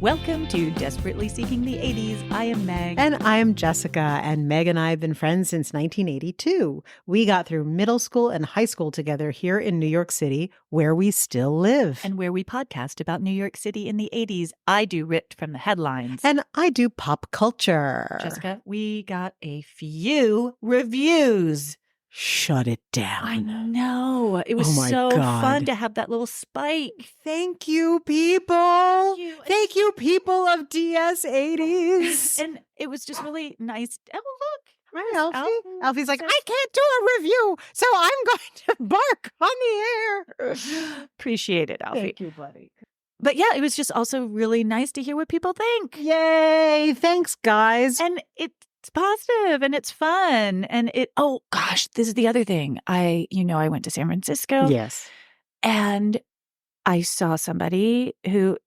Welcome to Desperately Seeking the 80s. I am Meg. And I'm Jessica, and Meg and I have been friends since 1982. We got through middle school and high school together here in New York City, where we still live. And where we podcast about New York City in the 80s. I do Ripped from the Headlines. And I do pop culture. Jessica, we got a few reviews. Shut it down. I know. It was so fun to have that little spike. Thank you, people. Thank you, people of DS80s. And it was just really nice. Oh, look. Right, Alfie. Alfie's like, I can't do a review, so I'm going to bark on the air. Appreciate it, Alfie. Thank you, buddy. But yeah, it was just also really nice to hear what people think. Yay. Thanks, guys. And it's positive and it's fun. And oh gosh, this is the other thing. I went to San Francisco. Yes. And I saw somebody who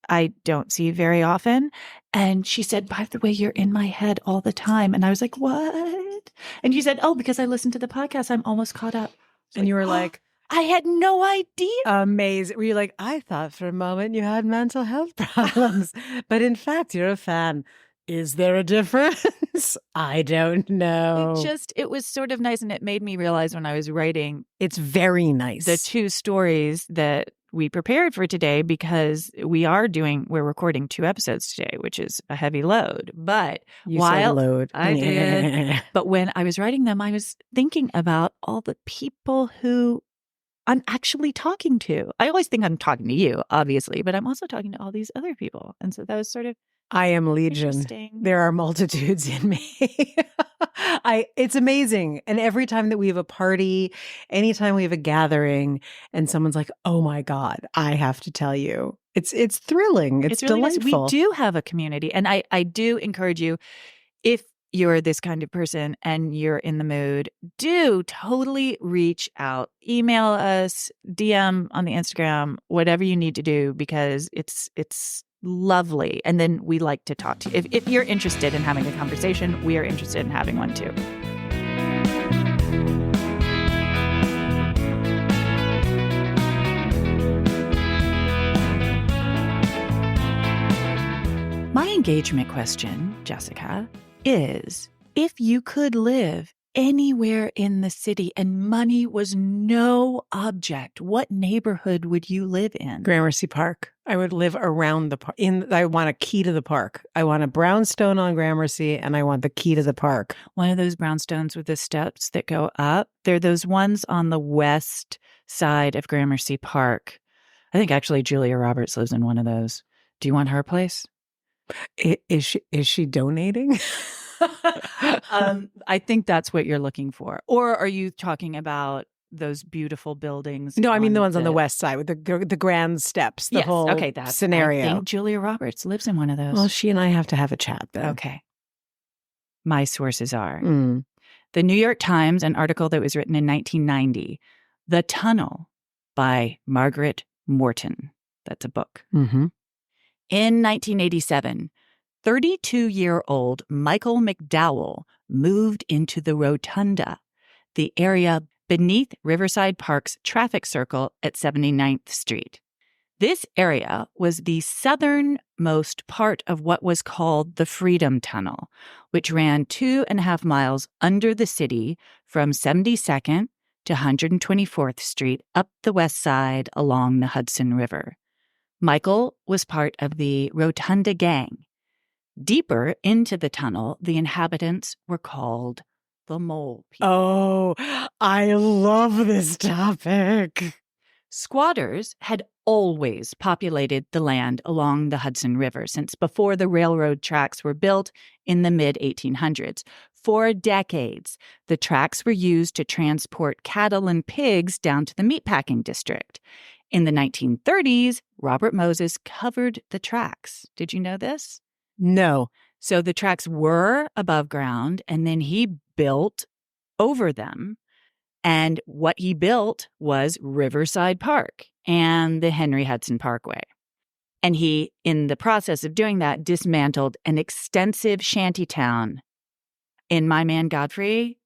I don't see very often. And she said, by the way, you're in my head all the time. And I was like, what? And she said, oh, because I listened to the podcast, I'm almost caught up. And you were like, I had no idea. Amazing. Were you like, I thought for a moment you had mental health problems, but in fact, you're a fan. Is there a difference? I don't know. It was sort of nice. And it made me realize when I was writing. It's very nice. The two stories that we prepared for today, because we're recording 2 episodes today, which is a heavy load. But you said load. I did. But when I was writing them, I was thinking about all the people who I'm actually talking to. I always think I'm talking to you, obviously, but I'm also talking to all these other people. And so that was sort of I am legion. There are multitudes in me. It's amazing. And every time that we have a party, anytime we have a gathering and someone's like, oh my God, I have to tell you, it's thrilling. It's really delightful. Nice. We do have a community. And I do encourage you, if you're this kind of person and you're in the mood, do totally reach out. Email us, DM on the Instagram, whatever you need to do, because it's lovely. And then we like to talk to you. If you're interested in having a conversation, we are interested in having one too. My engagement question, Jessica, is if you could live anywhere in the city and money was no object, what neighborhood would you live in? Gramercy Park. I would live around the park. I want a key to the park. I want a brownstone on Gramercy, and I want the key to the park. One of those brownstones with the steps that go up. They're those ones on the west side of Gramercy Park. I think actually Julia Roberts lives in one of those. Do you want her place? Is she donating? I think that's what you're looking for. Or are you talking about those beautiful buildings? No, I mean the ones on the west side with the grand steps, the whole scenario. I think Julia Roberts lives in one of those. Well, she and I have to have a chat then. Okay. My sources are the New York Times, an article that was written in 1990, The Tunnel by Margaret Morton. That's a book. Mm-hmm. In 1987, 32-year-old Michael McDowell moved into the Rotunda, the area beneath Riverside Park's traffic circle at 79th Street. This area was the southernmost part of what was called the Freedom Tunnel, which ran 2.5 miles under the city from 72nd to 124th Street up the west side along the Hudson River. Michael was part of the Rotunda Gang. Deeper into the tunnel, the inhabitants were called the Mole People. Oh, I love this topic. Squatters had always populated the land along the Hudson River since before the railroad tracks were built in the mid-1800s. For decades, the tracks were used to transport cattle and pigs down to the meatpacking district. In the 1930s, Robert Moses covered the tracks. Did you know this? No. So the tracks were above ground, and then he built over them. And what he built was Riverside Park and the Henry Hudson Parkway. And he, in the process of doing that, dismantled an extensive shantytown in My Man Godfrey.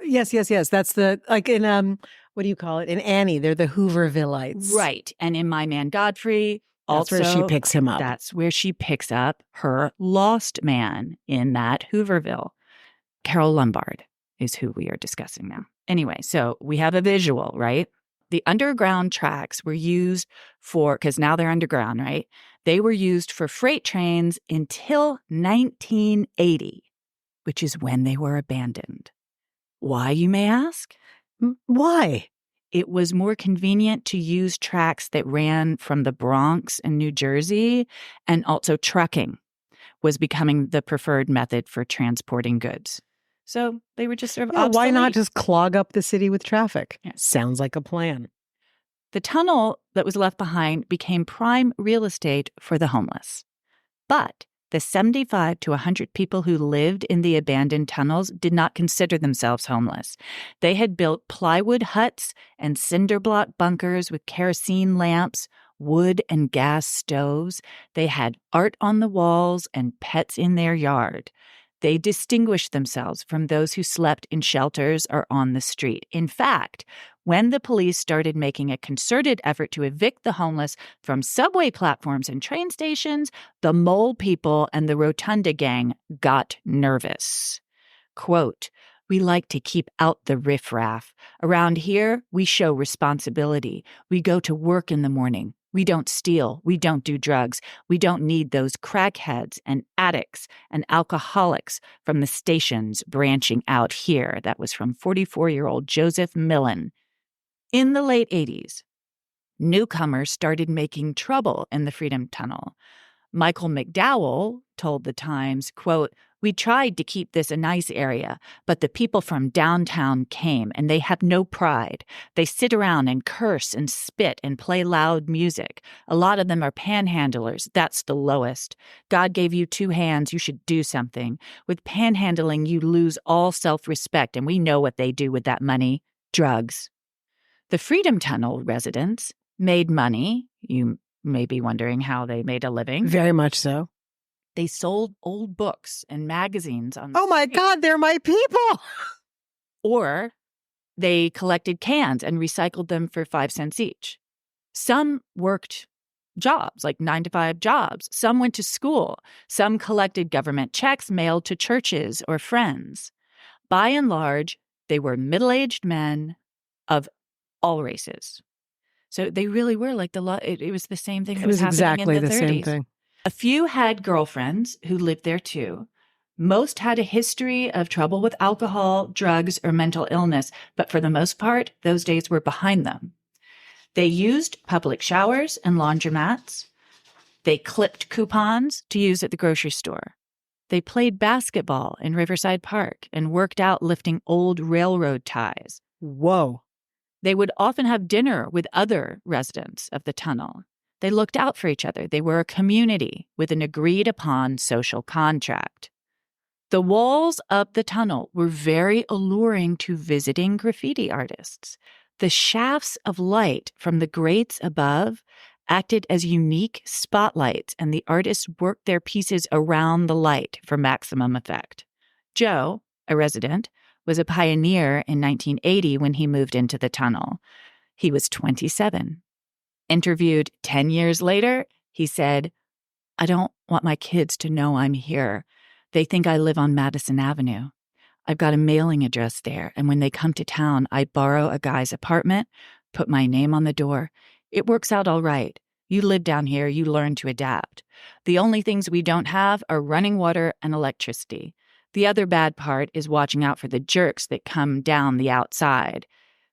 Yes. That's the, like in, what do you call it? In Annie, they're the Hoovervillites. Right. And in My Man Godfrey, That's where she picks him up. That's where she picks up her lost man in that Hooverville. Carol Lombard is who we are discussing now. Anyway, so we have a visual, right? The underground tracks were used because now they're underground, right? They were used for freight trains until 1980, which is when they were abandoned. Why, you may ask? Why? It was more convenient to use tracks that ran from the Bronx and New Jersey, and also trucking was becoming the preferred method for transporting goods. So they were just sort of obsolete. Why not just clog up the city with traffic? Yeah. Sounds like a plan. The tunnel that was left behind became prime real estate for the homeless. But the 75 to 100 people who lived in the abandoned tunnels did not consider themselves homeless. They had built plywood huts and cinder block bunkers with kerosene lamps, wood and gas stoves. They had art on the walls and pets in their yard. They distinguished themselves from those who slept in shelters or on the street. In fact, when the police started making a concerted effort to evict the homeless from subway platforms and train stations, the mole people and the Rotunda gang got nervous. Quote, "We like to keep out the riffraff. Around here, we show responsibility. We go to work in the morning. We don't steal. We don't do drugs. We don't need those crackheads and addicts and alcoholics from the stations branching out here." That was from 44-year-old Joseph Millen. In the late 80s, newcomers started making trouble in the Freedom Tunnel. Michael McDowell told the Times, quote, "We tried to keep this a nice area, but the people from downtown came, and they have no pride. They sit around and curse and spit and play loud music. A lot of them are panhandlers. That's the lowest. God gave you 2 hands. You should do something. With panhandling, you lose all self-respect, and we know what they do with that money. Drugs." The Freedom Tunnel residents made money. You may be wondering how they made a living. Very much so. They sold old books and magazines on the Oh my street. God, they're my people. Or they collected cans and recycled them for 5 cents each. Some worked jobs, like 9-to-5 jobs. Some went to school. Some collected government checks mailed to churches or friends. By and large, they were middle-aged men of all races. So they really were like it was the same thing that was happening exactly in the 30s. Same thing. A few had girlfriends who lived there too. Most had a history of trouble with alcohol, drugs, or mental illness, but for the most part, those days were behind them. They used public showers and laundromats. They clipped coupons to use at the grocery store. They played basketball in Riverside Park and worked out lifting old railroad ties. Whoa. They would often have dinner with other residents of the tunnel. They looked out for each other. They were a community with an agreed-upon social contract. The walls of the tunnel were very alluring to visiting graffiti artists. The shafts of light from the grates above acted as unique spotlights, and the artists worked their pieces around the light for maximum effect. Joe, a resident, was a pioneer in 1980 when he moved into the tunnel. He was 27. Interviewed 10 years later, he said, "I don't want my kids to know I'm here. They think I live on Madison Avenue. I've got a mailing address there, and when they come to town, I borrow a guy's apartment, put my name on the door. It works out all right. You live down here, you learn to adapt. The only things we don't have are running water and electricity. The other bad part is watching out for the jerks that come down the outside,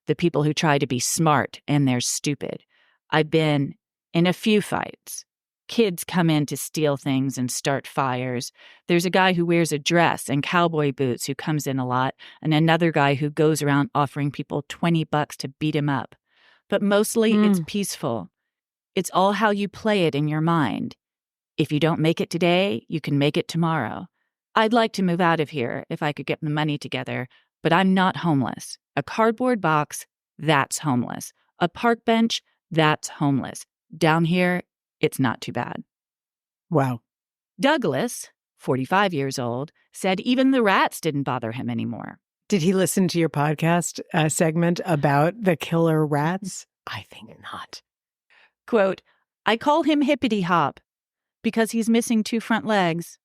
the people who try to be smart and they're stupid. I've been in a few fights. Kids come in to steal things and start fires. There's a guy who wears a dress and cowboy boots who comes in a lot, and another guy who goes around offering people $20 to beat him up. But mostly it's peaceful. It's all how you play it in your mind. If you don't make it today, you can make it tomorrow. I'd like to move out of here if I could get the money together, but I'm not homeless. A cardboard box, that's homeless. A park bench, that's homeless. Down here, it's not too bad." Wow. Douglas, 45 years old, said even the rats didn't bother him anymore. Did he listen to your podcast segment about the killer rats? I think not. Quote, I call him Hippity Hop because he's missing 2 front legs.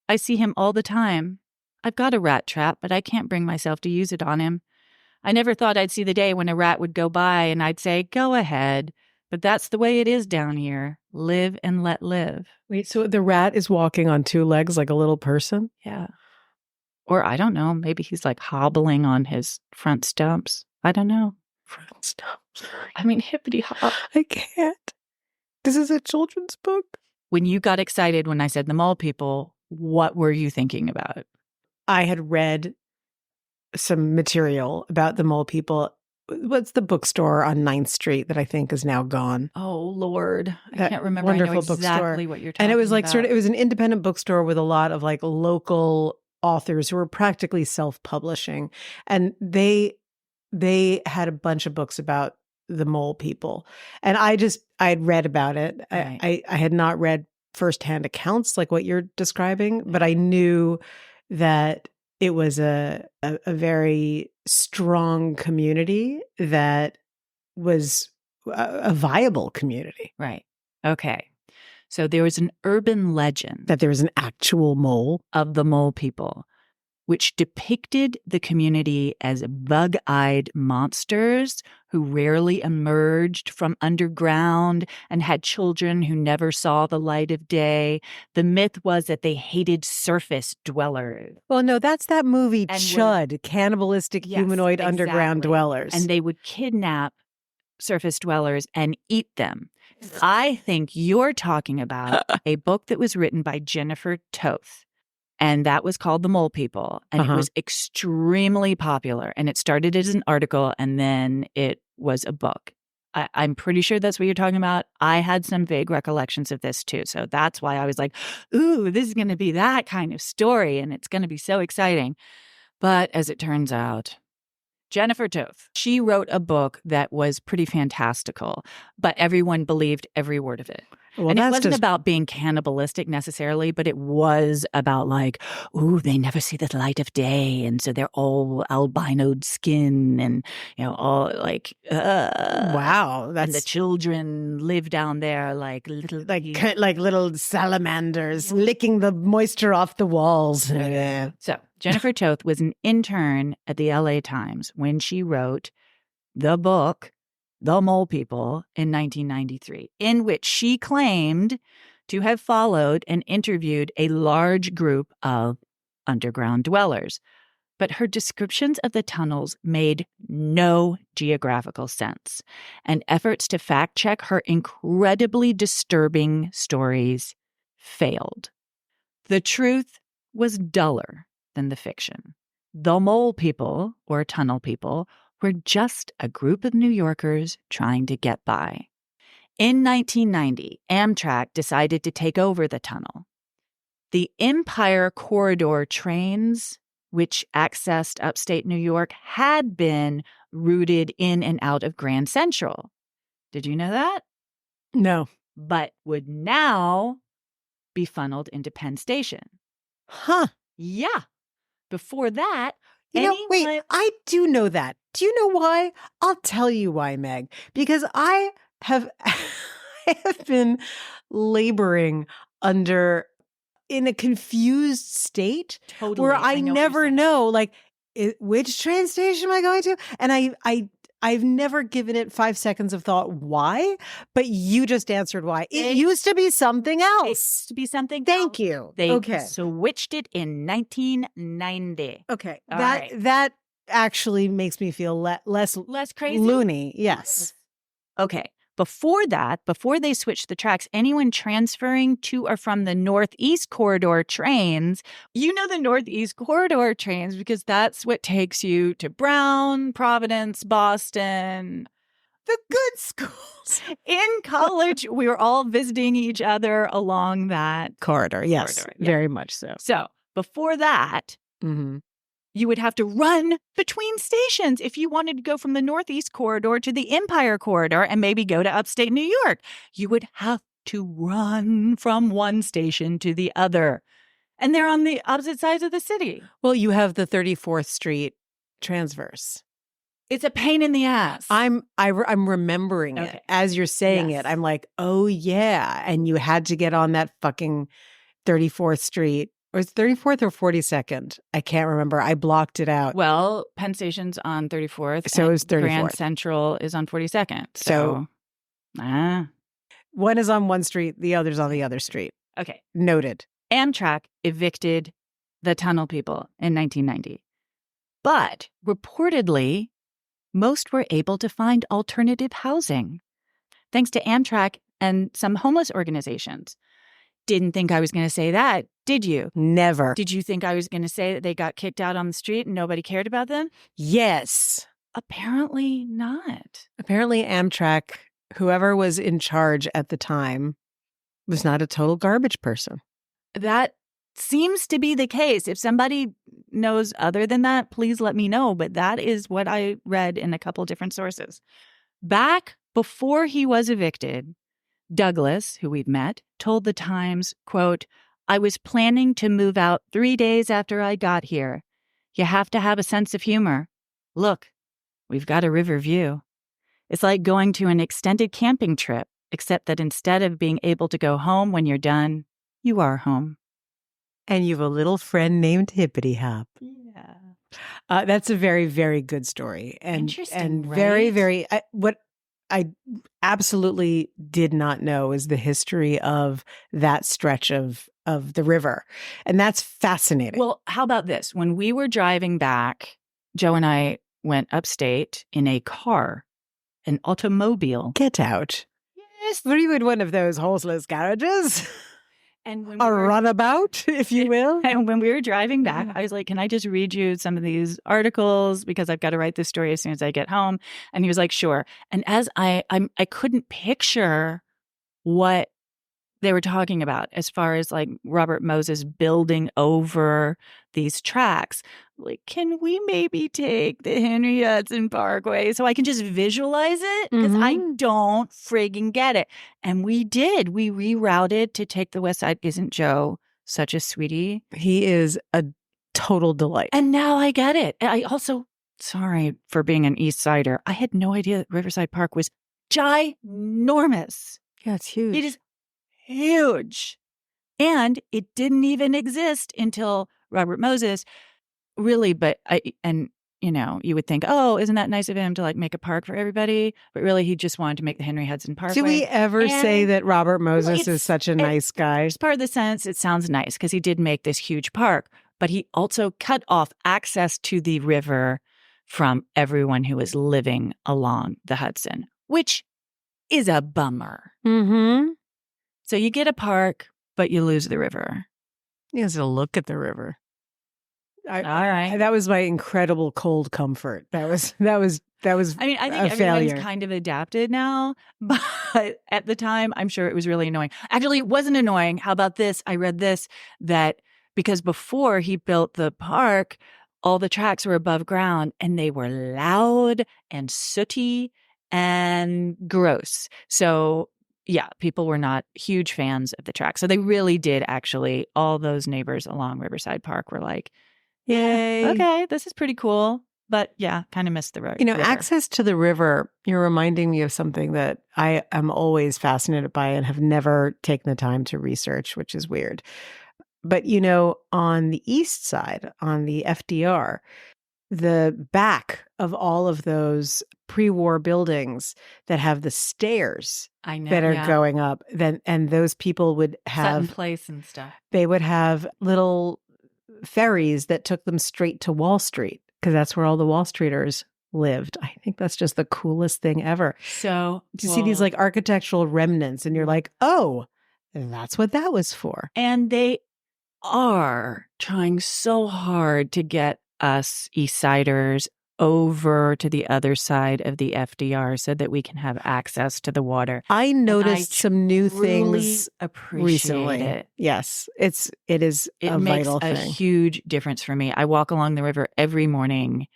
I see him all the time. I've got a rat trap, but I can't bring myself to use it on him. I never thought I'd see the day when a rat would go by and I'd say, go ahead. But that's the way it is down here. Live and let live. Wait, so the rat is walking on 2 legs like a little person? Yeah. Or I don't know, maybe he's like hobbling on his front stumps. I don't know. Front stumps. I mean, hippity hop. I can't. This is a children's book. When you got excited when I said the mole people, what were you thinking about? I had read some material about the mole people. What's the bookstore on 9th Street that I think is now gone? Oh, Lord. That I can't remember. wonderful I know exactly bookstore. What you're talking about. And it was like it was an independent bookstore with a lot of like local authors who were practically self-publishing. And they had a bunch of books about the mole people. And I had read about it. Right. I had not read firsthand accounts like what you're describing, but I knew that it was a very strong community that was a viable community. Right. Okay. So there was an urban legend that there was an actual mole of the mole people, which depicted the community as bug-eyed monsters who rarely emerged from underground and had children who never saw the light of day. The myth was that they hated surface dwellers. Well, no, that's that movie Chud, Cannibalistic Humanoid Underground Dwellers. And they would kidnap surface dwellers and eat them. I think you're talking about a book that was written by Jennifer Toth. And that was called The Mole People. And it was extremely popular. And it started as an article and then it was a book. I'm pretty sure that's what you're talking about. I had some vague recollections of this too. So that's why I was like, ooh, this is going to be that kind of story. And it's going to be so exciting. But as it turns out, Jennifer Toth, she wrote a book that was pretty fantastical, but everyone believed every word of it. Well, and it wasn't about being cannibalistic necessarily, but it was about like, ooh, they never see the light of day. And so they're all albinoed skin and, all like, wow. And the children live down there like little... Like little salamanders licking the moisture off the walls. So Jennifer Toth was an intern at the LA Times when she wrote the book, The Mole People, in 1993, in which she claimed to have followed and interviewed a large group of underground dwellers. But her descriptions of the tunnels made no geographical sense, and efforts to fact-check her incredibly disturbing stories failed. The truth was duller than the fiction. The mole people, or tunnel people, were just a group of New Yorkers trying to get by. In 1990, Amtrak decided to take over the tunnel. The Empire Corridor trains, which accessed upstate New York, had been routed in and out of Grand Central. Did you know that? No. But would now be funneled into Penn Station. Huh. Yeah. Before that, wait, I do know that. Do you know why? I'll tell you why, Meg. Because I have been laboring in a confused state where I never know, like, which train station am I going to? And I've never given it 5 seconds of thought why, but you just answered why. It used to be something else. It used to be something else. Thank you. They switched it in 1990. Okay. That actually makes me feel less crazy. Loony. Yes. Okay. Before that, before they switched the tracks, anyone transferring to or from the Northeast Corridor trains, you know the Northeast Corridor trains because that's what takes you to Brown, Providence, Boston. The good schools. In college, we were all visiting each other along that corridor. Yes, very much so. So before that, you would have to run between stations if you wanted to go from the Northeast Corridor to the Empire Corridor and maybe go to upstate New York. You would have to run from one station to the other. And they're on the opposite sides of the city. Well, you have the 34th Street transverse. It's a pain in the ass. I'm remembering it as you're saying it. I'm like, oh yeah, and you had to get on that fucking 34th Street, or it's 34th or 42nd. I can't remember. I blocked it out. Well, Penn Station's on 34th. So it's 34th. Grand Central is on 42nd. So one is on one street, the other's on the other street. Okay. Noted. Amtrak evicted the tunnel people in 1990. But reportedly, most were able to find alternative housing, thanks to Amtrak and some homeless organizations. Didn't think I was going to say that, did you? Never. Did you think I was going to say that they got kicked out on the street and nobody cared about them? Yes. Apparently not. Apparently Amtrak, whoever was in charge at the time, was not a total garbage person. That seems to be the case. If somebody knows other than that, please let me know. But that is what I read in a couple different sources. Back before he was evicted, Douglas, who we've met, told the Times, quote, "I was planning to move out 3 days after I got here. You have to have a sense of humor. Look, we've got a river view. It's like going to an extended camping trip, except that instead of being able to go home when you're done, you are home. And you have a little friend named Hippity Hop." Yeah. That's a very, very good story. And, interesting, and right? very, very, what I absolutely did not know is the history of that stretch of the river. And that's fascinating. Well, how about this? When we were driving back, Joe and I went upstate in a car, an automobile. Get out. Yes. Were you in one of those horseless garages? And when a runabout, if you will. And when we were driving back, I was like, can I just read you some of these articles? Because I've got to write this story as soon as I get home. And he was like, sure. And as I couldn't picture what they were talking about as far as like Robert Moses building over these tracks. Like, can we maybe take the Henry Hudson Parkway so I can just visualize it? Because I don't friggin' get it. And we did. We rerouted to take the West Side. Isn't Joe such a sweetie? He is a total delight. And now I get it. And I also, sorry for being an East Sider, I had no idea that Riverside Park was ginormous. Yeah, it's huge. It is huge. And it didn't even exist until Robert Moses, really. But you would think, oh, isn't that nice of him to like make a park for everybody? But really, he just wanted to make the Henry Hudson Parkway. Do we ever say that Robert Moses is such a nice guy? It's part of the sense. It sounds nice because he did make this huge park, but he also cut off access to the river from everyone who was living along the Hudson, which is a bummer. Mm-hmm. So you get a park, but you lose the river. He has to look at the river. All right. That was my incredible cold comfort. That was. I mean, I think everyone's kind of adapted now, but at the time, I'm sure it was really annoying. Actually, it wasn't annoying. How about this? I read this, that because before he built the park, all the tracks were above ground and they were loud and sooty and gross. So yeah, people were not huge fans of the track. So they really did actually, all those neighbors along Riverside Park were like, yay, okay, this is pretty cool. But yeah, kind of missed the road. river. Access to the river, you're reminding me of something that I am always fascinated by and have never taken the time to research, which is weird. But, on the east side, on the FDR, the back of all of those pre-war buildings that have the stairs that are going up, and those people would have Sutton Place and stuff. They would have little ferries that took them straight to Wall Street because that's where all the Wall Streeters lived. I think that's just the coolest thing ever. So you see these like architectural remnants, and you're like, oh, that's what that was for. And they are trying so hard to get us East Siders over to the other side of the FDR so that we can have access to the water. I noticed some new things recently. It. Yes, it is a vital thing. It makes a huge difference for me. I walk along the river every morning,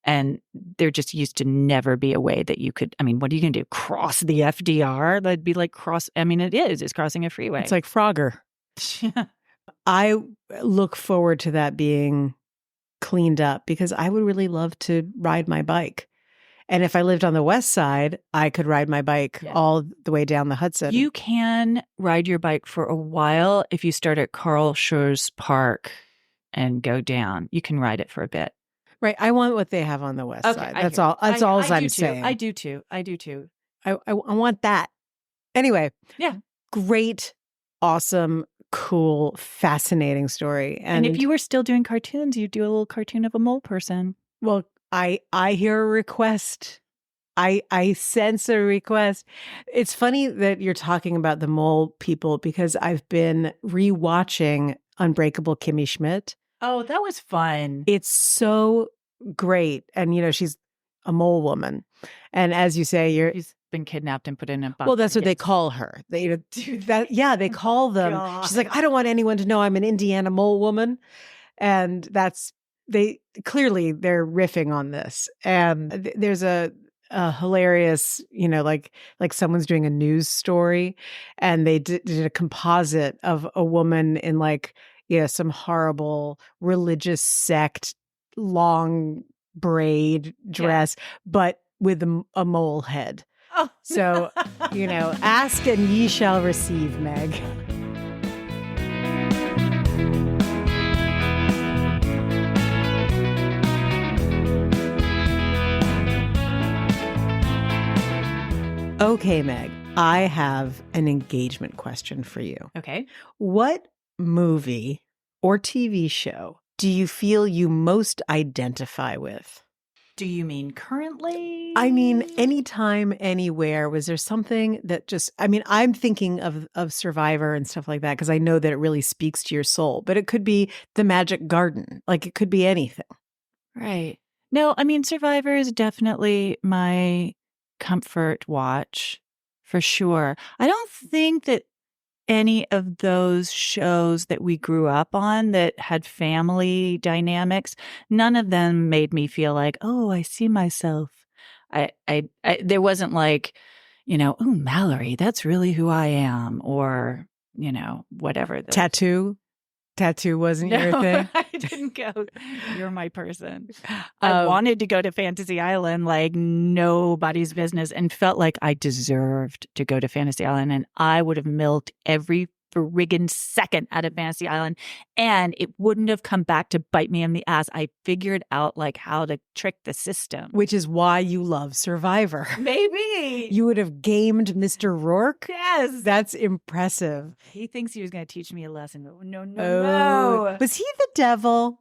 and there just used to never be a way that you could, what are you going to do? Cross the FDR? That'd be like it's crossing a freeway. It's like Frogger. I look forward to that being cleaned up because I would really love to ride my bike. And if I lived on the west side, I could ride my bike all the way down the Hudson. You can ride your bike for a while if you start at Carl Schurz Park and go down. You can ride it for a bit. Right. I want what they have on the west side. That's all. That's all I'm saying. I do too. I want that. Anyway. Yeah. Great, awesome, cool, fascinating story. And if you were still doing cartoons, you'd do a little cartoon of a mole person. Well, I hear a request. I sense a request. It's funny that you're talking about the mole people because I've been rewatching Unbreakable Kimmy Schmidt. Oh, that was fun. It's so great. And, she's a mole woman. And as you say, she's been kidnapped and put in a box. Well, that's what they call her. They do that. Yeah, they call them. God. She's like, I don't want anyone to know I'm an Indiana mole woman. And they're riffing on this. And there's a hilarious, like someone's doing a news story and they did a composite of a woman in some horrible religious sect, long braid dress, but with a mole head. Oh. So, ask and ye shall receive, Meg. Okay, Meg, I have an engagement question for you. Okay. What movie or TV show do you feel you most identify with? Do you mean currently? I mean, anytime, anywhere. Was there something that I'm thinking of Survivor and stuff like that because I know that it really speaks to your soul, but it could be The Magic Garden. It could be anything. Right. No, Survivor is definitely my comfort watch for sure. I don't think that any of those shows that we grew up on that had family dynamics, none of them made me feel like, oh, I see myself. There wasn't oh, Mallory, that's really who I am, or, whatever. Tattoo wasn't your thing? I didn't go, you're my person. I wanted to go to Fantasy Island like nobody's business and felt like I deserved to go to Fantasy Island. And I would have milked every friggin' second out of Fantasy Island. And it wouldn't have come back to bite me in the ass. I figured out how to trick the system. Which is why you love Survivor. Maybe. You would have gamed Mr. Rourke? Yes. That's impressive. He thinks he was going to teach me a lesson. No. Was he the devil?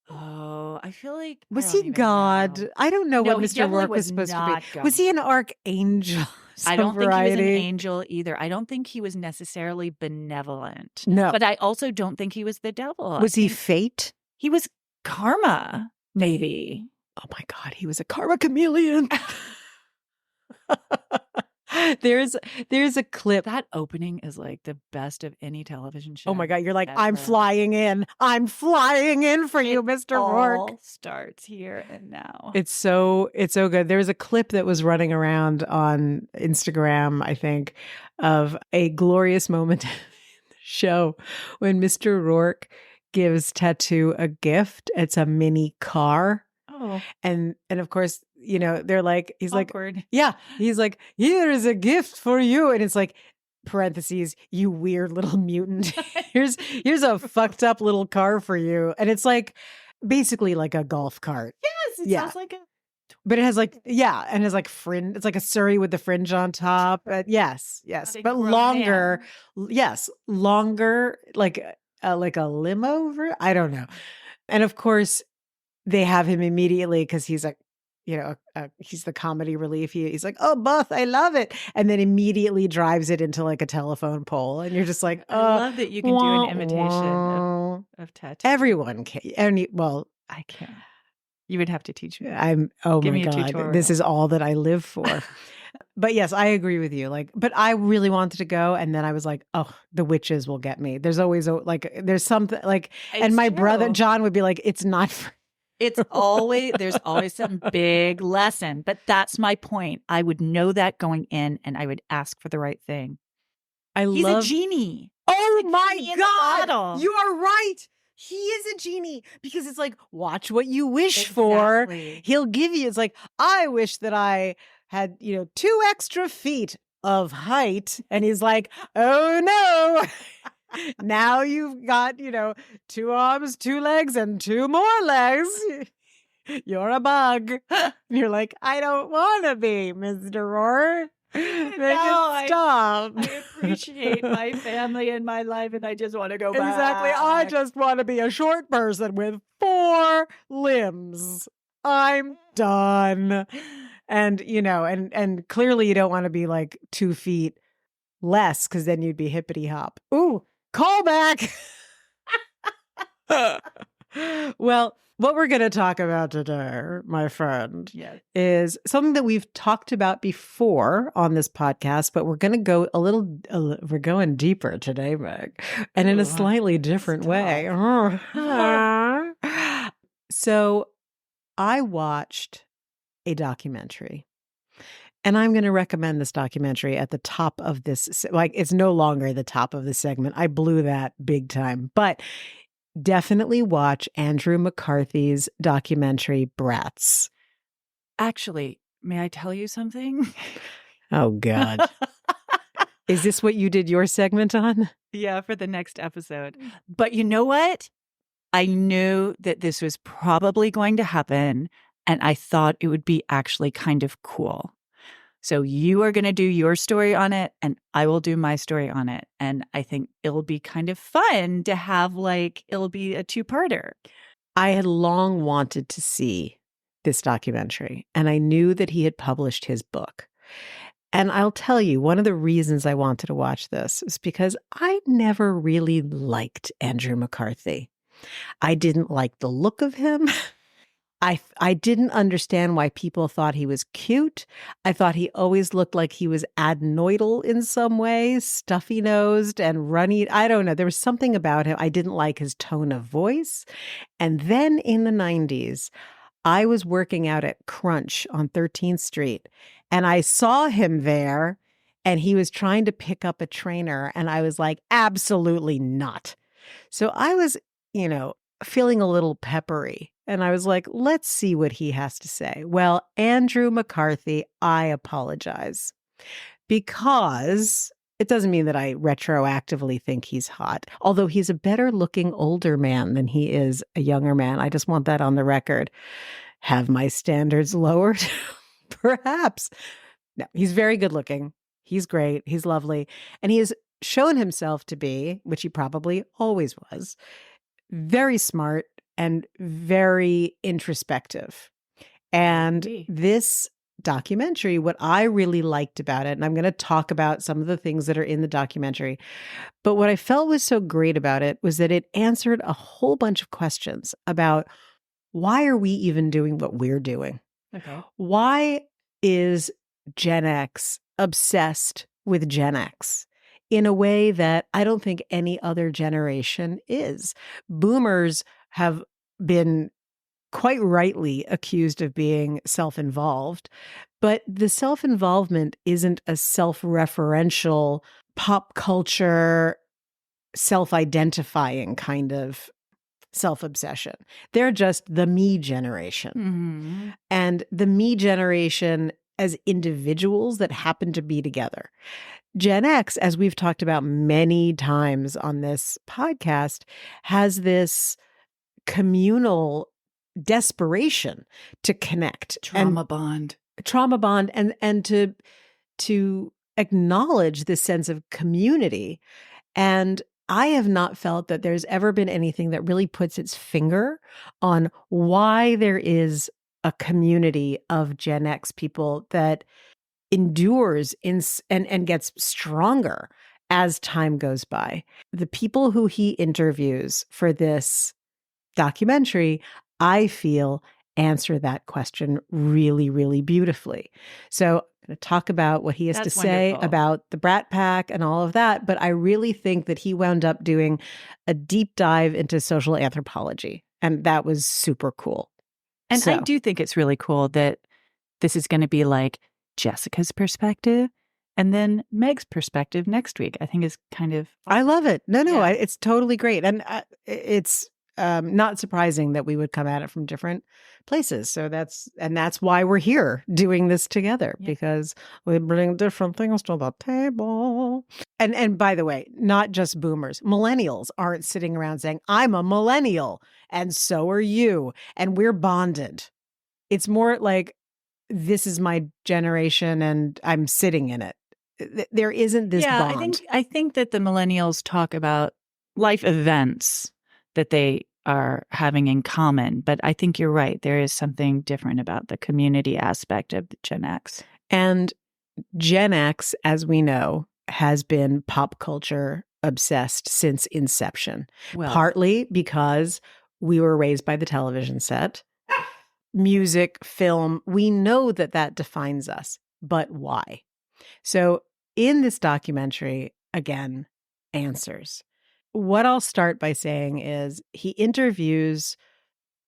Oh, I feel like... Was he God? Know. I don't know what Mr. Rourke was supposed to be. God. Was he an archangel? I don't think he was an angel either. I don't think he was necessarily benevolent. No. But I also don't think he was the devil. Was he fate? He was karma, maybe. Oh my God, he was a karma chameleon. There's a clip. That opening is the best of any television show. Oh my God, you're like, ever. I'm flying in for you, Mr. Rourke. All starts here and now. It's so good. There's a clip that was running around on Instagram, I think, of a glorious moment in the show when Mr. Rourke gives Tattoo a gift. It's a mini car. Oh. And of course, they're like, he's awkward. Like, yeah, he's like, here is a gift for you. And it's like, parentheses, you weird little mutant. Here's a fucked up little car for you. And it's basically like a golf cart. Yes. It sounds like a. But it has and it's fringe. It's like a Surrey with the fringe on top. Yes. But longer. Man. Yes. Longer, like a limo. I don't know. And of course, they have him immediately because he's he's the comedy relief. He's like, oh, Buff, I love it. And then immediately drives it into a telephone pole. And you're just like, I love that you can do an imitation of Tattoo. Everyone can. I can't. You would have to teach me. Give my God, tutorial. This is all that I live for. But yes, I agree with you. But I really wanted to go. And then I was like, oh, the witches will get me. There's always there's something and my brother John would be like, it's not for there's always some big lesson, but that's my point. I would know that going in and I would ask for the right thing. He's a genie. Oh my God. You are right. he is a genie because it's like, watch what you wish for. He'll give you, it's like, I wish that I had, 2 extra feet of height. And he's like, oh no, now you've got, 2 arms, 2 legs, and 2 more legs. You're a bug. You're like, I don't want to be, Mr. Rohr. Stop. I appreciate my family and my life, and I just want to go back. Exactly. I just want to be a short person with 4 limbs. I'm done. And, and clearly you don't want to be like 2 feet less because then you'd be hippity hop. Ooh, call back. Well, what we're going to talk about today, my friend, is something that we've talked about before on this podcast, but we're going to go we're going deeper today, Meg, and in a slightly different way. So I watched a documentary, and I'm going to recommend this documentary at the top of this. Like, it's no longer the top of the segment. I blew that big time, but definitely watch Andrew McCarthy's documentary, Brats. Actually, may I tell you something? Oh, God. Is this what you did your segment on? Yeah, for the next episode. But you know what? I knew that this was probably going to happen, and I thought it would be actually kind of cool. So you are going to do your story on it, and I will do my story on it. And I think it'll be kind of fun to have, it'll be a 2-parter. I had long wanted to see this documentary, and I knew that he had published his book. And I'll tell you, one of the reasons I wanted to watch this is because I never really liked Andrew McCarthy. I didn't like the look of him. I didn't understand why people thought he was cute. I thought he always looked like he was adenoidal in some way, stuffy-nosed and runny. I don't know. There was something about him. I didn't like his tone of voice. And then in the 90s, I was working out at Crunch on 13th Street, and I saw him there, and he was trying to pick up a trainer, and I was like, absolutely not. So I was, feeling a little peppery. And I was like, let's see what he has to say. Well, Andrew McCarthy, I apologize. Because it doesn't mean that I retroactively think he's hot, although he's a better looking older man than he is a younger man. I just want that on the record. Have my standards lowered? Perhaps. No, he's very good looking. He's great. He's lovely. And he has shown himself to be, which he probably always was, very smart and very introspective. And this documentary, what I really liked about it, and I'm going to talk about some of the things that are in the documentary, but what I felt was so great about it was that it answered a whole bunch of questions about why are we even doing what we're doing? Okay. Why is Gen X obsessed with Gen X in a way that I don't think any other generation is? Boomers have been quite rightly accused of being self-involved, but the self-involvement isn't a self-referential, pop culture, self-identifying kind of self-obsession. They're just the me generation. Mm-hmm. And the me generation as individuals that happen to be together. Gen X, as we've talked about many times on this podcast, has this communal desperation to connect. Trauma bond and to acknowledge this sense of community. And I have not felt that there's ever been anything that really puts its finger on why there is a community of Gen X people that endures and gets stronger as time goes by. The people who he interviews for this documentary, I feel, answer that question really, really beautifully. So I'm going to talk about what he has to say about the Brat Pack and all of that, but I really think that he wound up doing a deep dive into social anthropology, and that was super cool. And I do think it's really cool that this is going to be like Jessica's perspective and then Meg's perspective next week. I think is kind of I love it. No, it's totally great. And it's not surprising that we would come at it from different places. So that's why we're here doing this together, because we bring different things to the table. And by the way, not just boomers, millennials aren't sitting around saying, I'm a millennial and so are you, and we're bonded. It's more like, this is my generation and I'm sitting in it. There isn't this bond. I think that the millennials talk about life events that they are having in common. But I think you're right. There is something different about the community aspect of the Gen X. And Gen X, as we know, has been pop culture obsessed since inception. Well, partly because we were raised by the television set, music, film. We know that defines us. But why? So in this documentary, again, answers. What I'll start by saying is he interviews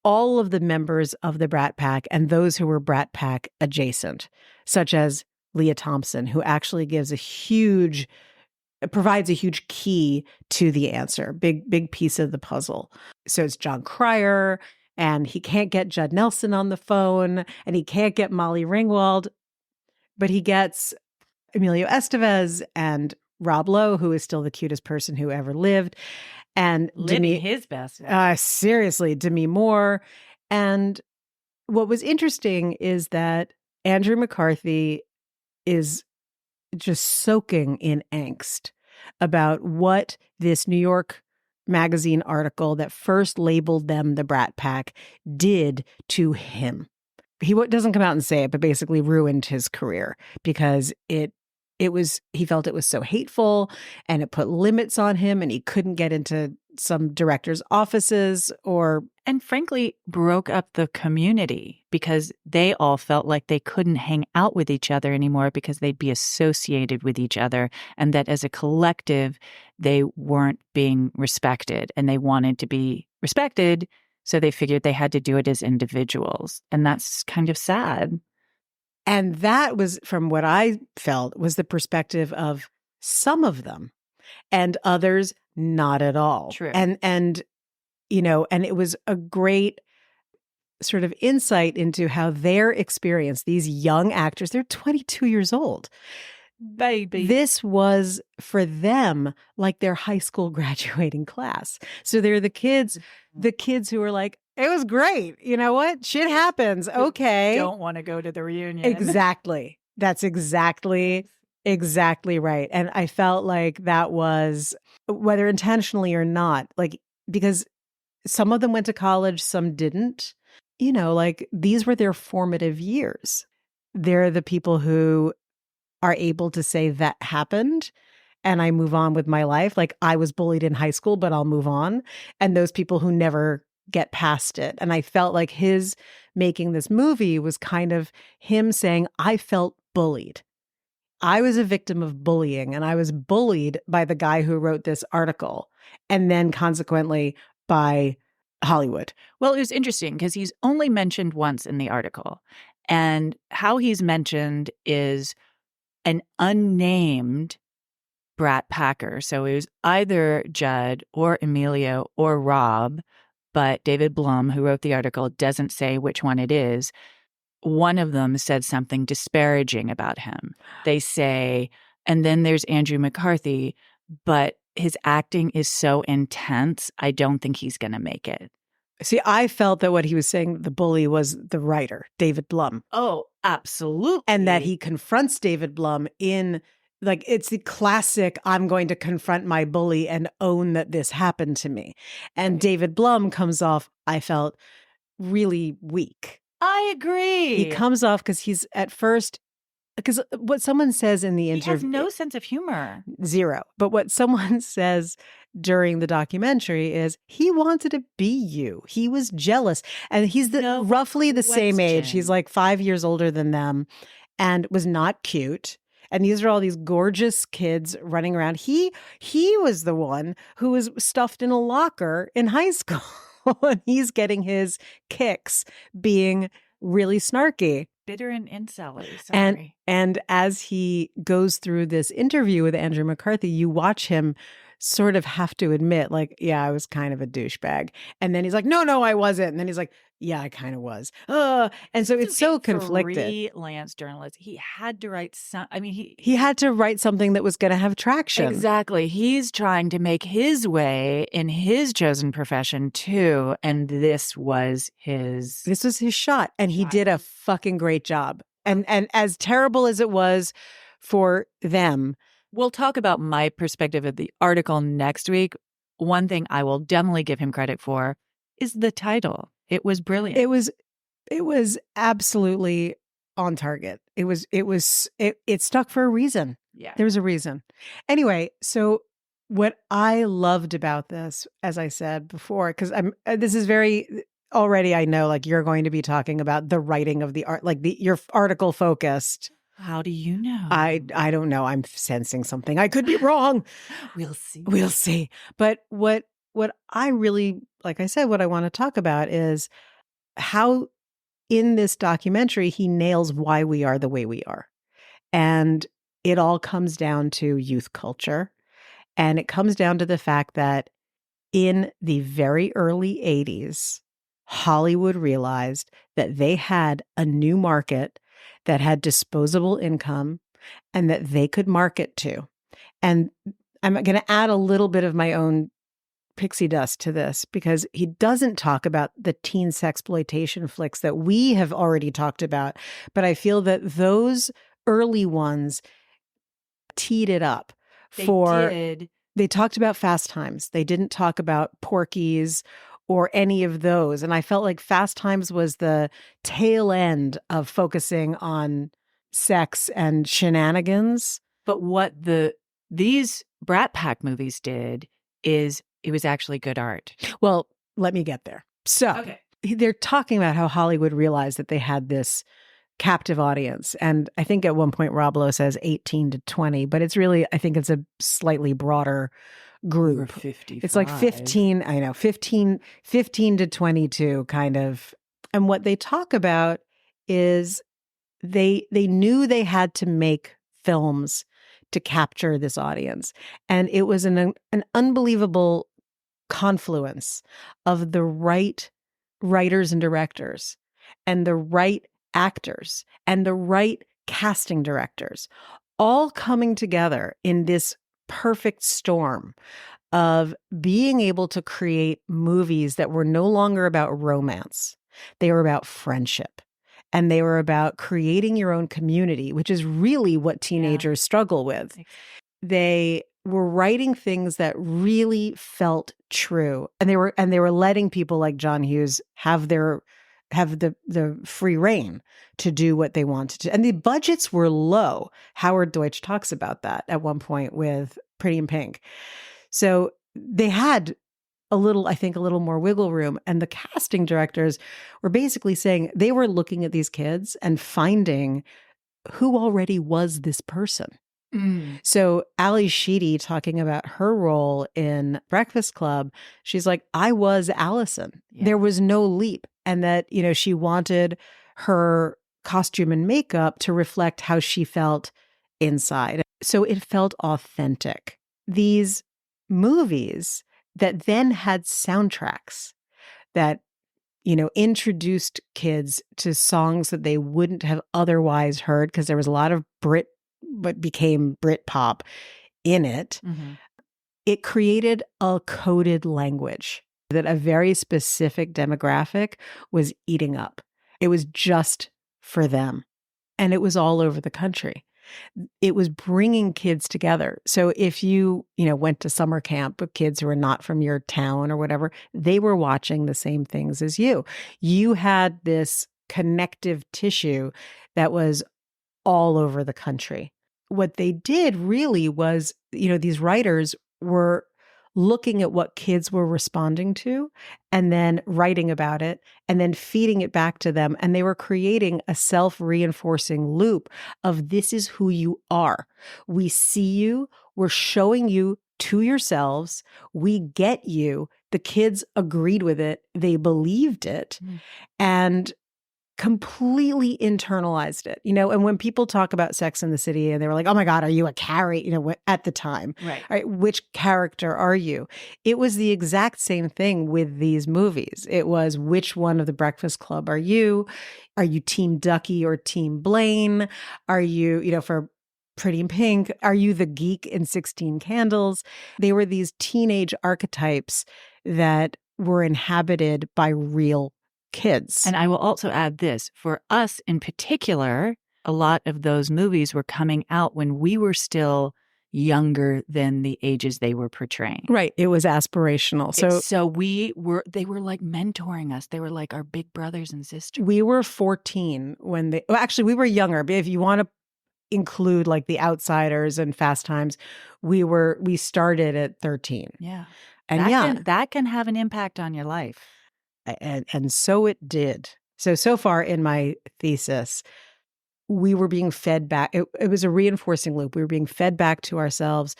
all of the members of the Brat Pack and those who were Brat Pack adjacent, such as Leah Thompson, who actually provides a huge key to the answer, big piece of the puzzle. So it's John Cryer, and he can't get Judd Nelson on the phone, and he can't get Molly Ringwald, but he gets Emilio Estevez and Rob Lowe, who is still the cutest person who ever lived, and living his best. Seriously, Demi Moore. And what was interesting is that Andrew McCarthy is just soaking in angst about what this New York Magazine article that first labeled them the Brat Pack did to him. He doesn't come out and say it, but basically ruined his career, because he felt it was so hateful, and it put limits on him, and he couldn't get into some directors' offices, and frankly broke up the community, because they all felt like they couldn't hang out with each other anymore because they'd be associated with each other, and that as a collective they weren't being respected, and they wanted to be respected, so they figured they had to do it as individuals. And that's kind of sad. And that was, from what I felt, was the perspective of some of them, and others not at all. True. And it was a great sort of insight into how their experience, these young actors, they're 22 years old. Baby. This was for them like their high school graduating class. So they're the kids who are like, it was great. You know what? Shit happens. Okay. Don't want to go to the reunion. Exactly. That's exactly right. And I felt like that was, whether intentionally or not, like, because some of them went to college, some didn't, like, these were their formative years. They're the people who are able to say that happened and I move on with my life. Like, I was bullied in high school, but I'll move on. And those people who never get past it. And I felt like his making this movie was kind of him saying, I felt bullied. I was a victim of bullying, and I was bullied by the guy who wrote this article, and then consequently by Hollywood. Well, it was interesting because he's only mentioned once in the article. And how he's mentioned is an unnamed Brat Packer. So it was either Judd or Emilio or Rob, but David Blum, who wrote the article, doesn't say which one it is. One of them said something disparaging about him. They say, and then there's Andrew McCarthy, but his acting is so intense, I don't think he's going to make it. See, I felt that what he was saying, the bully, was the writer, David Blum. Oh, absolutely. And that he confronts David Blum in, like, it's the classic, I'm going to confront my bully and own that this happened to me. And David Blum comes off, I felt, really weak. I agree. He comes off because he's at first, because what someone says in the interview. He has no sense of humor. Zero. But what someone says during the documentary is he wanted to be you. He was jealous. And he's roughly the same age. He's like 5 years older than them and was not cute. And these are all these gorgeous kids running around. He was the one who was stuffed in a locker in high school. And he's getting his kicks being really snarky. Bitter and incel-y. Sorry. And as he goes through this interview with Andrew McCarthy, you watch him sort of have to admit, like, yeah, I was kind of a douchebag. And then he's like, no, I wasn't. And then he's like, yeah, I kind of was. And so it's so conflicted. Freelance journalist. He had to write he had to write something that was going to have traction. Exactly. He's trying to make his way in his chosen profession too. And this was his shot. And he did a fucking great job. And as terrible as it was for them. We'll talk about my perspective of the article next week. One thing I will definitely give him credit for is the title. It was brilliant. It was absolutely on target. It stuck for a reason. Yeah. There was a reason. Anyway, so what I loved about this, as I said before, because this is very already, I know, like, you're going to be talking about the writing of the art, like your article focused. How do you know? I don't know. I'm sensing something. I could be wrong. We'll see. But what I really, like I said, what I want to talk about is how in this documentary he nails why we are the way we are. And it all comes down to youth culture. And it comes down to the fact that in the very early 80s, Hollywood realized that they had a new market that had disposable income and that they could market to. And I'm going to add a little bit of my own pixie dust to this because he doesn't talk about the teen sexploitation flicks that we have already talked about. But I feel that those early ones teed it up They talked about Fast Times. They didn't talk about Porky's or any of those. And I felt like Fast Times was the tail end of focusing on sex and shenanigans. But what these Brat Pack movies did is it was actually good art. Well, let me get there. So they're talking about how Hollywood realized that they had this captive audience. And I think at one point Rob Lowe says 18 to 20, but it's really, I think it's a slightly broader group. It's like 15, I know, 15 to 22 kind of. And what they talk about is they knew they had to make films to capture this audience. And it was an unbelievable confluence of the right writers and directors and the right actors and the right casting directors all coming together in this perfect storm of being able to create movies that were no longer about romance. They were about friendship. And they were about creating your own community, which is really what teenagers struggle with. They were writing things that really felt true. And they were letting people like John Hughes have the free reign to do what they wanted to. And the budgets were low. Howard Deutsch talks about that at one point with Pretty in Pink. So they had a little more wiggle room. And the casting directors were basically saying they were looking at these kids and finding who already was this person. So Ali Sheedy, talking about her role in Breakfast Club, she's like, I was Allison. Yeah. There was no leap. And that, she wanted her costume and makeup to reflect how she felt inside. So it felt authentic. These movies that then had soundtracks that, introduced kids to songs that they wouldn't have otherwise heard because there was a lot of what became Brit pop in it. Mm-hmm. It created a coded language that a very specific demographic was eating up. It was just for them. And it was all over the country. It was bringing kids together. So if you, went to summer camp with kids who are not from your town or whatever, they were watching the same things as you. You had this connective tissue that was all over the country. What they did really was, these writers were looking at what kids were responding to and then writing about it and then feeding it back to them. And they were creating a self-reinforcing loop of this is who you are. We see you. We're showing you to yourselves. We get you. The kids agreed with it. They believed it. And completely internalized it, and when people talk about Sex and the City and they were like, oh my God, are you a Carrie, at the time, right? Which character are you? It was the exact same thing with these movies. It was, which one of the Breakfast Club are you? Are you Team Ducky or Team Blaine? Are you, for Pretty in Pink, are you the geek in 16 Candles? They were these teenage archetypes that were inhabited by real kids. And I will also add this, for us in particular, a lot of those movies were coming out when we were still younger than the ages they were portraying. Right. It was aspirational. So they were like mentoring us. They were like our big brothers and sisters. We were 14 when actually we were younger, but if you want to include like The Outsiders and Fast Times, we started at 13. Yeah. And that can have an impact on your life. And so it did. So far in my thesis, we were being fed back. It was a reinforcing loop. We were being fed back to ourselves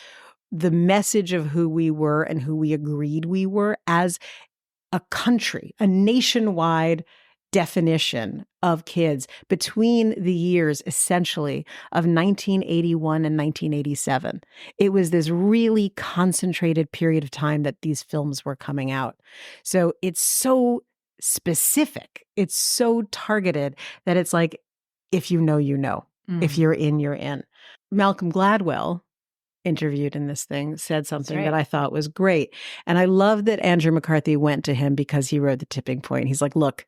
the message of who we were and who we agreed we were as a country, a nationwide definition of kids between the years essentially of 1981 and 1987. It was this really concentrated period of time that these films were coming out. So it's so specific, it's so targeted that it's like, if you know, you know. If you're in, you're in. Malcolm Gladwell, interviewed in this thing, said something that I thought was great. And I love that Andrew McCarthy went to him because he wrote The Tipping Point. He's like, look,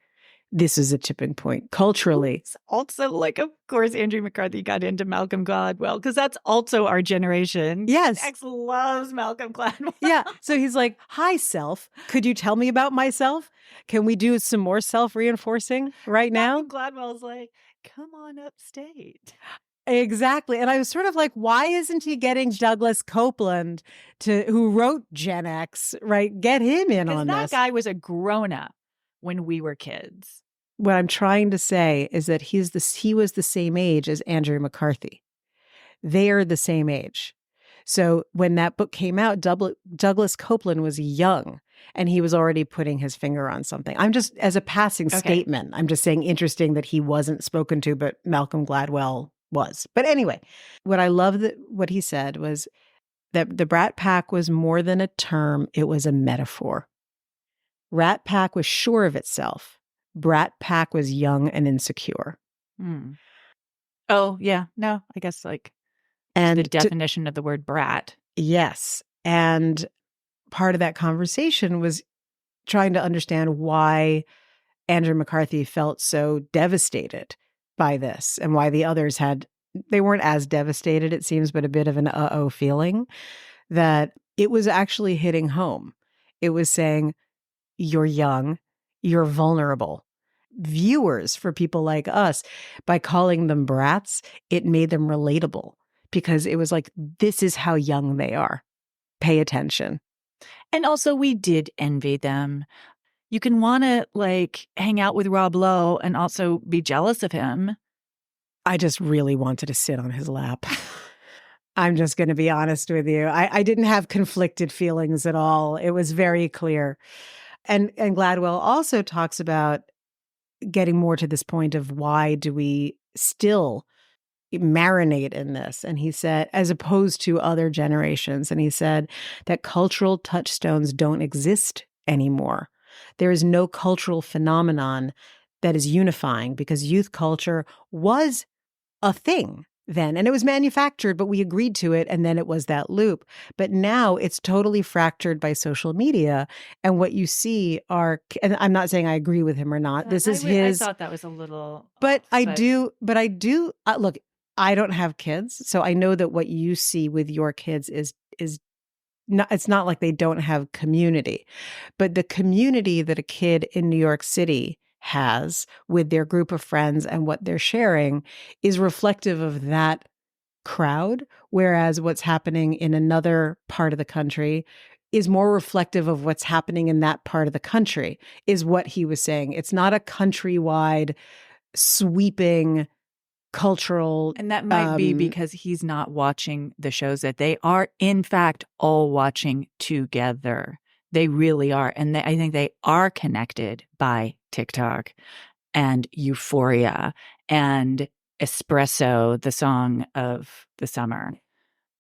this is a tipping point culturally. It's also, like, of course, Andrew McCarthy got into Malcolm Gladwell because that's also our generation. Yes. Gen X loves Malcolm Gladwell. Yeah. So he's like, hi, self. Could you tell me about myself? Can we do some more self-reinforcing right now? Malcolm Gladwell's like, come on upstate. Exactly. And I was sort of like, why isn't he getting Douglas Copeland, who wrote Gen X, right? Get him in on this. That guy was a grown-up when we were kids. What I'm trying to say is that he was the same age as Andrew McCarthy. They are the same age. So when that book came out, Douglas Copeland was young and he was already putting his finger on something. I'm just, as a passing statement, I'm just saying interesting that he wasn't spoken to, but Malcolm Gladwell was. But anyway, what I love what he said was that the Brat Pack was more than a term, it was a metaphor. Rat Pack was sure of itself. Brat Pack was young and insecure. Oh, yeah. No, I guess and the definition of the word brat. Yes. And part of that conversation was trying to understand why Andrew McCarthy felt so devastated by this and why the others they weren't as devastated, it seems, but a bit of an uh-oh feeling, that it was actually hitting home. It was saying, you're young, you're vulnerable. Viewers, for people like us, by calling them brats, it made them relatable because it was like, this is how young they are. Pay attention. And also, we did envy them. You can want to hang out with Rob Lowe and also be jealous of him. I just really wanted to sit on his lap. I'm just going to be honest with you. I didn't have conflicted feelings at all. It was very clear. And Gladwell also talks about getting more to this point of why do we still marinate in this? And he said, as opposed to other generations, and he said that cultural touchstones don't exist anymore. There is no cultural phenomenon that is unifying because youth culture was a thing then, and it was manufactured, but we agreed to it, and then it was that loop. But now it's totally fractured by social media, and what you see are, and I'm not saying I agree with him or not. This is his. I thought that was a little. But I do. Look, I don't have kids, so I know that what you see with your kids is not. It's not like they don't have community, but the community that a kid in New York City has with their group of friends and what they're sharing is reflective of that crowd, whereas what's happening in another part of the country is more reflective of what's happening in that part of the country, is what he was saying. It's not a countrywide sweeping cultural. And that might be because he's not watching the shows that they are, in fact, all watching together. They really are. And I think they are connected by TikTok. and Euphoria and Espresso, the song of the summer.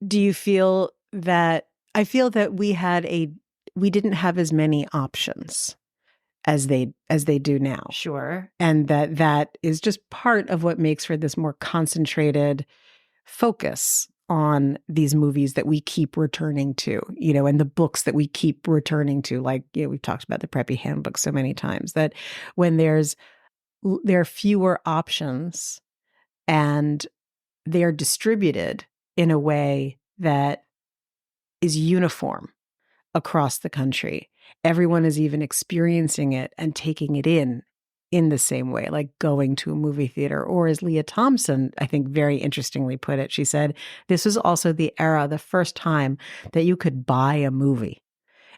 Do you feel that I feel that we didn't have as many options as they do now. Sure. And that is just part of what makes for this more concentrated focus on these movies that we keep returning to, and the books that we keep returning to. Like, we've talked about the Preppy Handbook so many times, that when there are fewer options and they are distributed in a way that is uniform across the country. Everyone is even experiencing it and taking it in the same way, like going to a movie theater. Or as Leah Thompson, I think very interestingly put it, she said, this was also the first time that you could buy a movie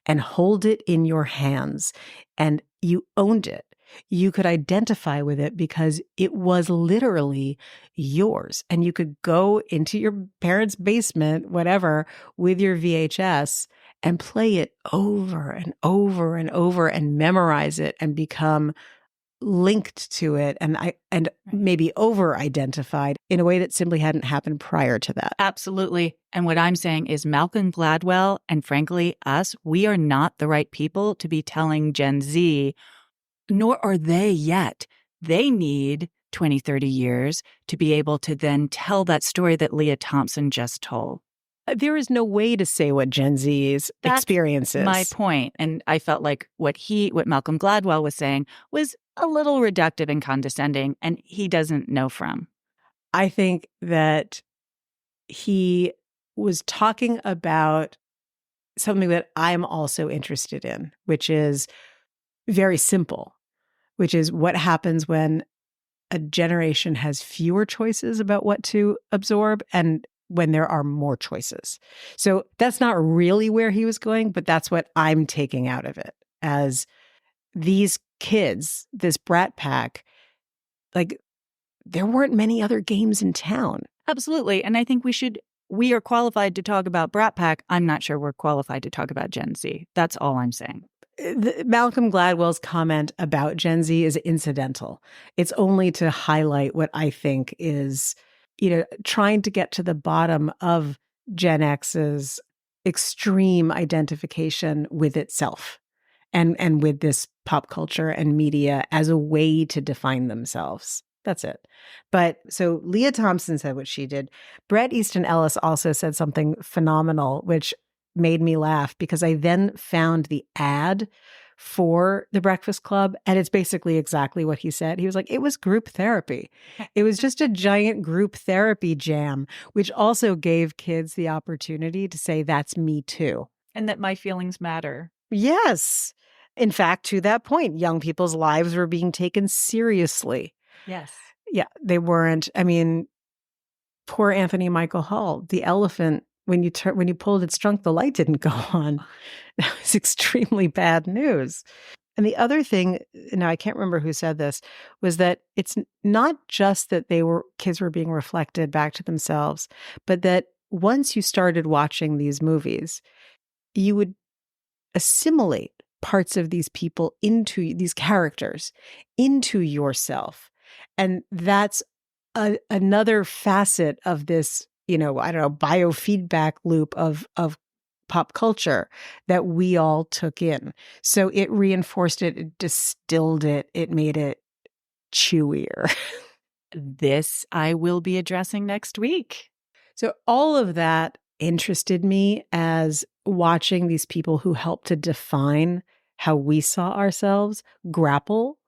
and hold it in your hands and you owned it. You could identify with it because it was literally yours. And you could go into your parents' basement, whatever, with your VHS and play it over and over and over and memorize it and become linked to it and maybe over-identified in a way that simply hadn't happened prior to that. Absolutely. And what I'm saying is Malcolm Gladwell and frankly us, we are not the right people to be telling Gen Z, nor are they yet. They need 20, 30 years to be able to then tell that story that Leah Thompson just told. There is no way to say what Gen Z's experience is. My point. And I felt like what Malcolm Gladwell was saying was a little reductive and condescending, and he doesn't know from. I think that he was talking about something that I'm also interested in, which is very simple, which is what happens when a generation has fewer choices about what to absorb and when there are more choices. So that's not really where he was going, but that's what I'm taking out of it. As these kids, this Brat Pack, like there weren't many other games in town. Absolutely. And I think we are qualified to talk about Brat Pack. I'm not sure we're qualified to talk about Gen Z. That's all I'm saying. Malcolm Gladwell's comment about Gen Z is incidental. It's only to highlight what I think is, trying to get to the bottom of Gen X's extreme identification with itself and with this pop culture and media as a way to define themselves. That's it. But so Leah Thompson said what she did. Bret Easton Ellis also said something phenomenal, which made me laugh because I then found the ad for The Breakfast Club. And it's basically exactly what he said. He was like, it was group therapy. It was just a giant group therapy jam, which also gave kids the opportunity to say, that's me too. And that my feelings matter. Yes. In fact, to that point, young people's lives were being taken seriously. Yes. Yeah, they weren't. I mean, poor Anthony Michael Hall, the elephant, when you pulled its trunk, the light didn't go on. That was extremely bad news. And the other thing, now I can't remember who said this, was that it's not just that kids were being reflected back to themselves, but that once you started watching these movies, you would assimilate parts of these people into these characters, into yourself. And that's another facet of this, biofeedback loop of pop culture that we all took in. So it reinforced it, it distilled it, it made it chewier. This I will be addressing next week. So all of that interested me as watching these people who helped to define how we saw ourselves grapple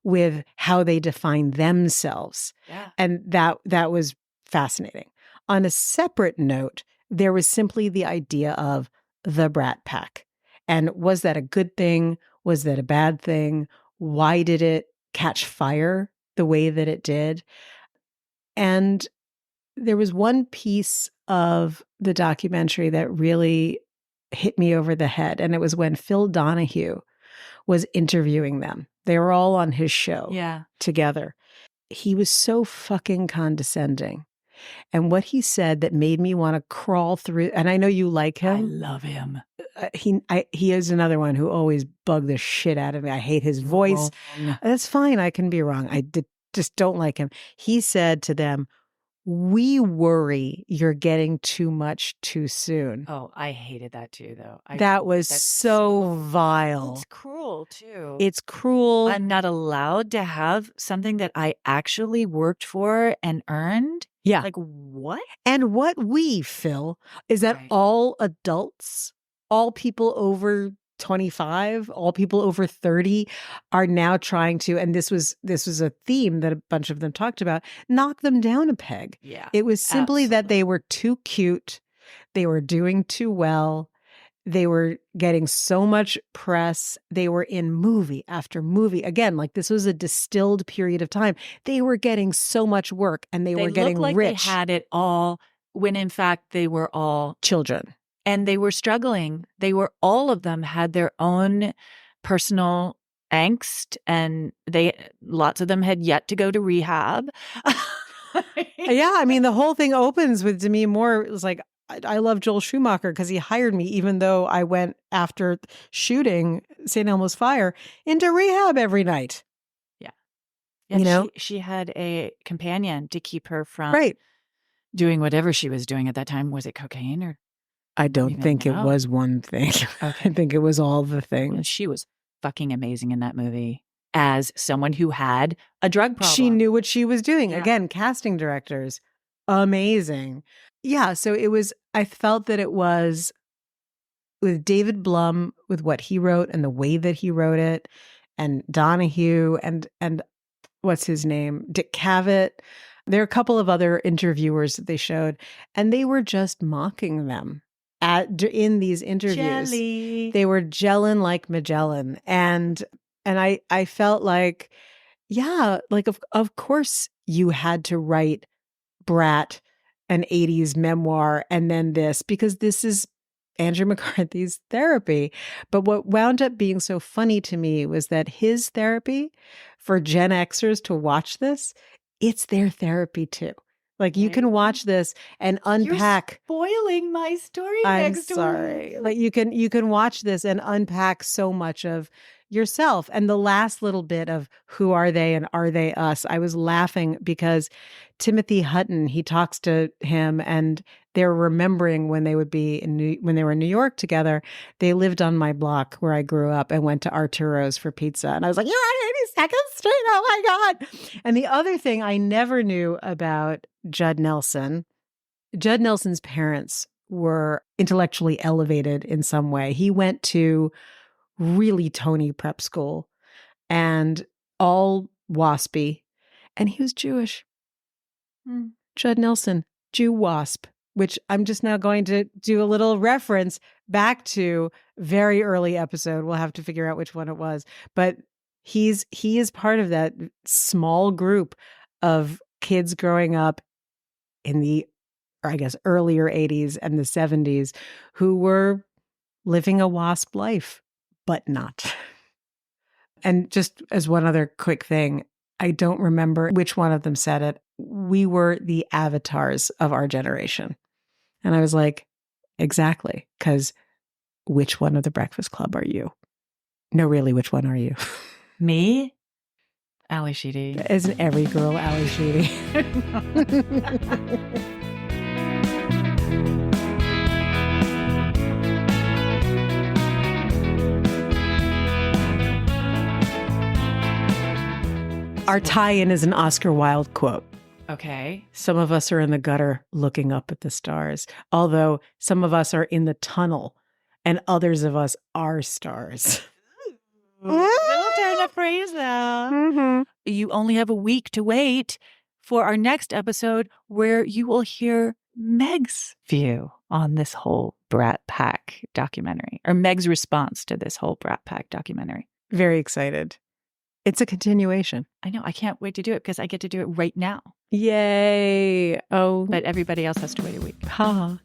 with how they define themselves. Yeah. And that was fascinating. On a separate note, there was simply the idea of the Brat Pack. And was that a good thing? Was that a bad thing? Why did it catch fire the way that it did? And there was one piece of the documentary that really hit me over the head. And it was when Phil Donahue was interviewing them. They were all on his show together. He was so fucking condescending. And what he said that made me want to crawl through, and I know you like him. I love him. He is another one who always bugged the shit out of me. I hate his voice. Wrong. That's fine. I can be wrong. Just don't like him. He said to them, "We worry you're getting too much too soon." Oh, I hated that too, though. That was so vile. It's cruel, too. It's cruel. I'm not allowed to have something that I actually worked for and earned? Yeah. Like, what? And what we, Phil, is that all adults, all people over 25, all people over 30 are now trying to, and this was a theme that a bunch of them talked about, knock them down a peg. Yeah. It was simply that they were too cute. They were doing too well. They were getting so much press. They were in movie after movie. Again, like this was a distilled period of time. They were getting so much work and they were getting like rich. They had it all when in fact they were all children. And they were struggling. All of them had their own personal angst, and lots of them had yet to go to rehab. Yeah, I mean, the whole thing opens with Demi Moore. It was like, I love Joel Schumacher because he hired me, even though I went after shooting St. Elmo's Fire into rehab every night. Yeah. You know, she had a companion to keep her from doing whatever she was doing at that time. Was it cocaine or? I don't think it was one thing. I think it was all the things. And she was fucking amazing in that movie as someone who had a drug problem. She knew what she was doing. Yeah. Again, casting directors, amazing. Yeah, so I felt that it was with David Blum, with what he wrote and the way that he wrote it, and Donahue and what's his name? Dick Cavett. There are a couple of other interviewers that they showed, and they were just mocking them. In these interviews, Jelly. They were gelling like Magellan, and I felt like, yeah, like of course you had to write Brat, an 80s memoir, and then this, because this is Andrew McCarthy's therapy. But what wound up being so funny to me was that his therapy for Gen Xers to watch this, it's their therapy too. Like you can watch this and unpack. You're spoiling my story. I'm sorry. Like you can watch this and unpack so much of yourself. And the last little bit of who are they and are they us? I was laughing because Timothy Hutton, he talks to him and they're remembering when they would be when they were in New York together. They lived on my block where I grew up and went to Arturo's for pizza. And I was like, you're on 82nd Street. Oh my God. And the other thing I never knew about Judd Nelson, Judd Nelson's parents were intellectually elevated in some way. He went to really Tony prep school and all waspy, and he was Jewish. Judd Nelson, Jew wasp, which I'm just now going to do a little reference back to very early episode. We'll have to figure out which one it was, but he is part of that small group of kids growing up in the, or I guess, earlier 80s and the 70s who were living a wasp life, but not. And just as one other quick thing, I don't remember which one of them said it. We were the avatars of our generation. And I was like, exactly, because which one of the Breakfast Club are you? No, really, which one are you? Me? Ali Sheedy. Isn't every girl Ali Sheedy? Our tie-in is an Oscar Wilde quote. Okay. Some of us are in the gutter looking up at the stars, although some of us are in the tunnel and others of us are stars. Little turn of phrase though. Mm-hmm. You only have a week to wait for our next episode where you will hear Meg's view on this whole Brat Pack documentary, or Meg's response to this whole Brat Pack documentary. Very excited. It's a continuation. I know. I can't wait to do it because I get to do it right now. Yay. Oh. But everybody else has to wait a week. Ha.